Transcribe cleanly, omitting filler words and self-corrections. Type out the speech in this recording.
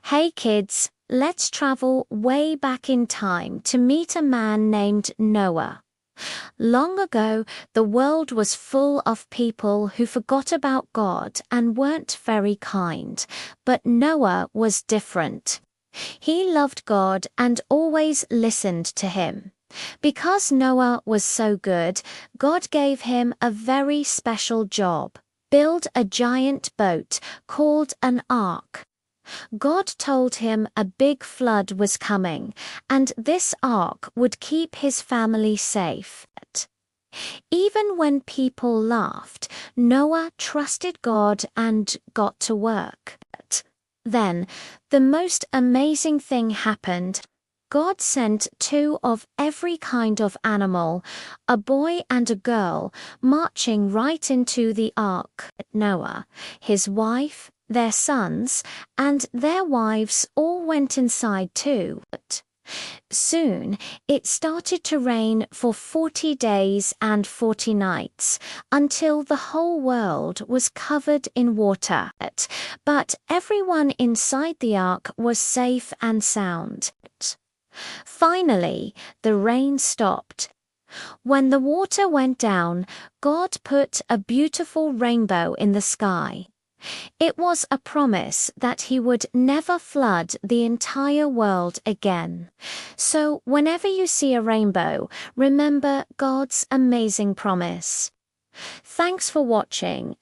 Hey kids, let's travel way back in time to meet a man named Noah. Long ago, the world was full of people who forgot about God and weren't very kind, but Noah was different. He loved God and always listened to him. Because Noah was so good, God gave him a very special job: build a giant boat called an ark. God told him a big flood was coming, and this ark would keep his family safe. Even when people laughed, Noah trusted God and got to work. Then, the most amazing thing happened. God sent two of every kind of animal, a boy and a girl, marching right into the ark. Noah, his wife, their sons, and their wives all went inside too. Soon, it started to rain for 40 days and 40 nights, until the whole world was covered in water. But everyone inside the ark was safe and sound. Finally, the rain stopped. When the water went down, God put a beautiful rainbow in the sky. It was a promise that he would never flood the entire world again. So whenever you see a rainbow, remember God's amazing promise. Thanks for watching,